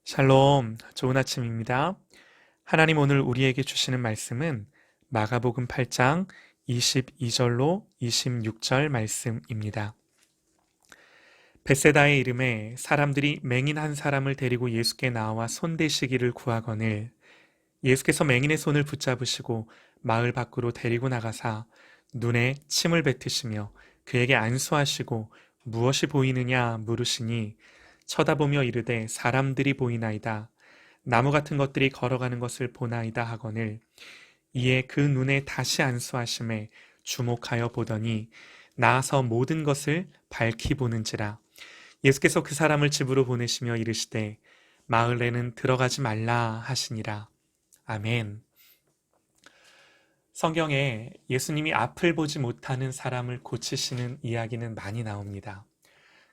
샬롬, 좋은 아침입니다. 하나님 오늘 우리에게 주시는 말씀은 마가복음 8장 22절로 26절 말씀입니다. 벳세다의 이름에 사람들이 맹인 한 사람을 데리고 예수께 나와 손대시기를 구하거늘 예수께서 맹인의 손을 붙잡으시고 마을 밖으로 데리고 나가사 눈에 침을 뱉으시며 그에게 안수하시고 무엇이 보이느냐 물으시니 쳐다보며 이르되 사람들이 보이나이다. 나무 같은 것들이 걸어가는 것을 보나이다 하거늘 이에 그 눈에 다시 안수하심에 주목하여 보더니 나아서 모든 것을 밝히 보는지라. 예수께서 그 사람을 집으로 보내시며 이르시되 마을에는 들어가지 말라 하시니라. 아멘. 성경에 예수님이 앞을 보지 못하는 사람을 고치시는 이야기는 많이 나옵니다.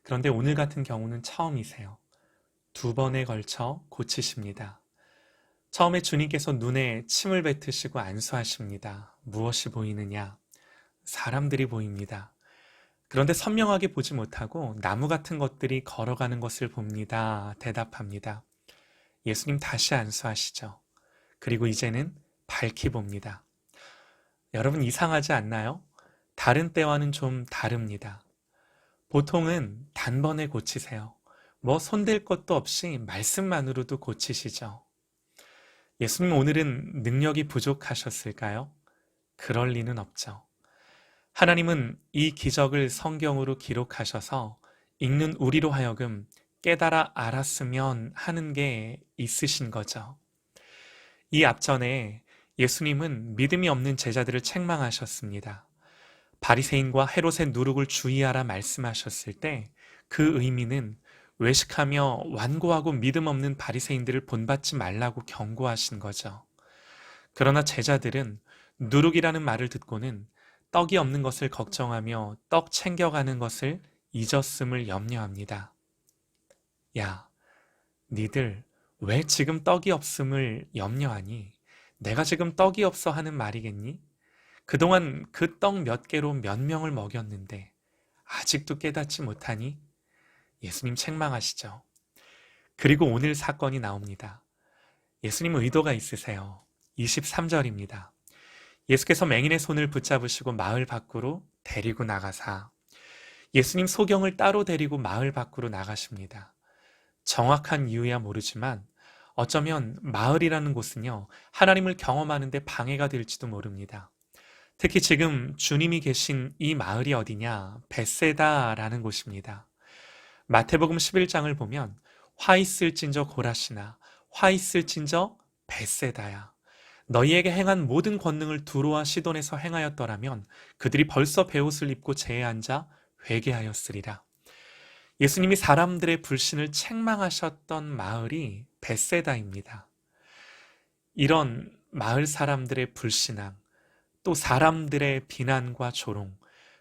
그런데 오늘 같은 경우는 처음이세요. 두 번에 걸쳐 고치십니다. 처음에 주님께서 눈에 침을 뱉으시고 안수하십니다. 무엇이 보이느냐? 사람들이 보입니다. 그런데 선명하게 보지 못하고 나무 같은 것들이 걸어가는 것을 봅니다. 대답합니다. 예수님 다시 안수하시죠. 그리고 이제는 밝히 봅니다. 여러분 이상하지 않나요? 다른 때와는 좀 다릅니다. 보통은 단번에 고치세요. 뭐 손댈 것도 없이 말씀만으로도 고치시죠. 예수님 오늘은 능력이 부족하셨을까요? 그럴 리는 없죠. 하나님은 이 기적을 성경으로 기록하셔서 읽는 우리로 하여금 깨달아 알았으면 하는 게 있으신 거죠. 이 앞전에 예수님은 믿음이 없는 제자들을 책망하셨습니다. 바리새인과 헤롯의 누룩을 주의하라 말씀하셨을 때 그 의미는 외식하며 완고하고 믿음 없는 바리새인들을 본받지 말라고 경고하신 거죠. 그러나 제자들은 누룩이라는 말을 듣고는 떡이 없는 것을 걱정하며 떡 챙겨가는 것을 잊었음을 염려합니다. 야, 니들 왜 지금 떡이 없음을 염려하니? 내가 지금 떡이 없어 하는 말이겠니? 그동안 그 떡 몇 개로 몇 명을 먹였는데 아직도 깨닫지 못하니? 예수님 책망하시죠. 그리고 오늘 사건이 나옵니다. 예수님 의도가 있으세요. 23절입니다. 예수께서 맹인의 손을 붙잡으시고 마을 밖으로 데리고 나가사 예수님 소경을 따로 데리고 마을 밖으로 나가십니다. 정확한 이유야 모르지만 어쩌면 마을이라는 곳은요, 하나님을 경험하는데 방해가 될지도 모릅니다. 특히 지금 주님이 계신 이 마을이 어디냐? 벳세다라는 곳입니다. 마태복음 11장을 보면 화 있을진저 고라시나 화 있을진저 벳세다야. 너희에게 행한 모든 권능을 두로와 시돈에서 행하였더라면 그들이 벌써 베옷을 입고 재에 앉아 회개하였으리라. 예수님이 사람들의 불신을 책망하셨던 마을이 벳세다입니다. 이런 마을 사람들의 불신앙, 또 사람들의 비난과 조롱,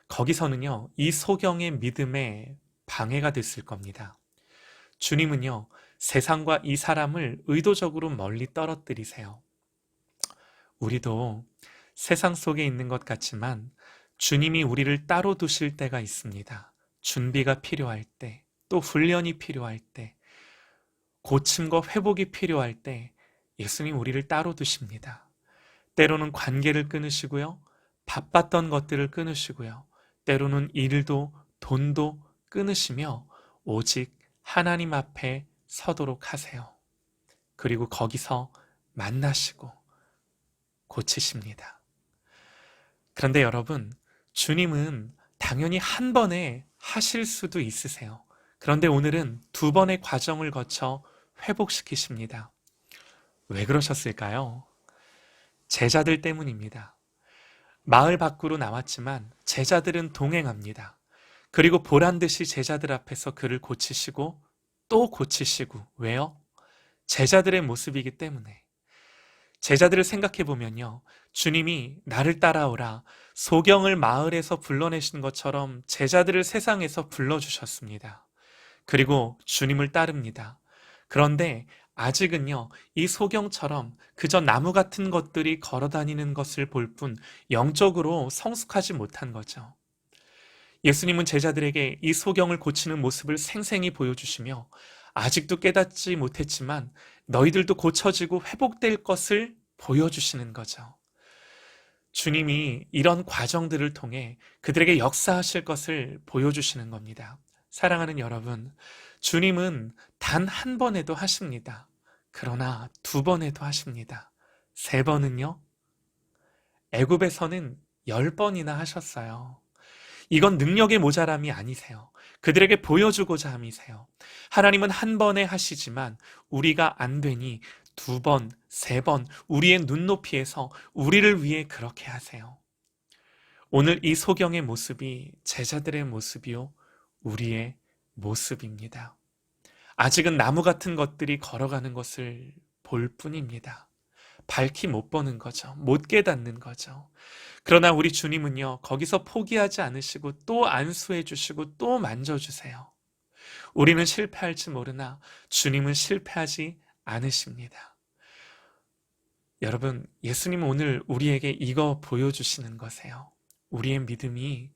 거기서는요, 이 소경의 믿음에 방해가 됐을 겁니다. 주님은요, 세상과 이 사람을 의도적으로 멀리 떨어뜨리세요. 우리도 세상 속에 있는 것 같지만 주님이 우리를 따로 두실 때가 있습니다. 준비가 필요할 때, 또 훈련이 필요할 때, 고침과 회복이 필요할 때 예수님 우리를 따로 두십니다. 때로는 관계를 끊으시고요. 바빴던 것들을 끊으시고요. 때로는 일도 돈도 끊으시며 오직 하나님 앞에 서도록 하세요. 그리고 거기서 만나시고 고치십니다. 그런데 여러분, 주님은 당연히 한 번에 하실 수도 있으세요. 그런데 오늘은 두 번의 과정을 거쳐 회복시키십니다. 왜 그러셨을까요? 제자들 때문입니다. 마을 밖으로 나왔지만 제자들은 동행합니다. 그리고 보란듯이 제자들 앞에서 그를 고치시고 또 고치시고, 왜요? 제자들의 모습이기 때문에. 제자들을 생각해 보면요, 주님이 나를 따라오라 소경을 마을에서 불러내신 것처럼 제자들을 세상에서 불러주셨습니다. 그리고 주님을 따릅니다. 그런데 아직은요, 이 소경처럼 그저 나무 같은 것들이 걸어다니는 것을 볼 뿐 영적으로 성숙하지 못한 거죠. 예수님은 제자들에게 이 소경을 고치는 모습을 생생히 보여주시며 아직도 깨닫지 못했지만 너희들도 고쳐지고 회복될 것을 보여주시는 거죠. 주님이 이런 과정들을 통해 그들에게 역사하실 것을 보여주시는 겁니다. 사랑하는 여러분, 주님은 단 한 번에도 하십니다. 그러나 두 번에도 하십니다. 세 번은요? 애굽에서는 10번이나 하셨어요. 이건 능력의 모자람이 아니세요. 그들에게 보여주고자 함이세요. 하나님은 한 번에 하시지만 우리가 안 되니 두 번, 세 번, 우리의 눈높이에서 우리를 위해 그렇게 하세요. 오늘 이 소경의 모습이 제자들의 모습이요, 우리의 모습입니다. 아직은 나무 같은 것들이 걸어가는 것을 볼 뿐입니다. 밝히 못 보는 거죠. 못 깨닫는 거죠. 그러나 우리 주님은요, 거기서 포기하지 않으시고 또 안수해 주시고 또 만져주세요. 우리는 실패할지 모르나 주님은 실패하지 않으십니다. 여러분, 예수님은 오늘 우리에게 이거 보여주시는 거세요. 우리의 믿음이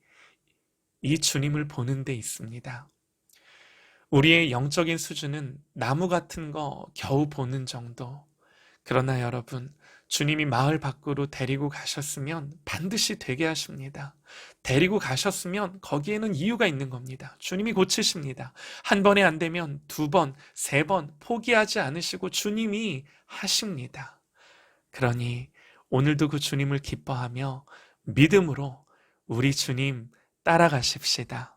이 주님을 보는 데 있습니다. 우리의 영적인 수준은 나무 같은 거 겨우 보는 정도. 그러나 여러분, 주님이 마을 밖으로 데리고 가셨으면 반드시 되게 하십니다. 데리고 가셨으면 거기에는 이유가 있는 겁니다. 주님이 고치십니다. 한 번에 안 되면 두 번, 세 번 포기하지 않으시고 주님이 하십니다. 그러니 오늘도 그 주님을 기뻐하며 믿음으로 우리 주님 따라가십시다.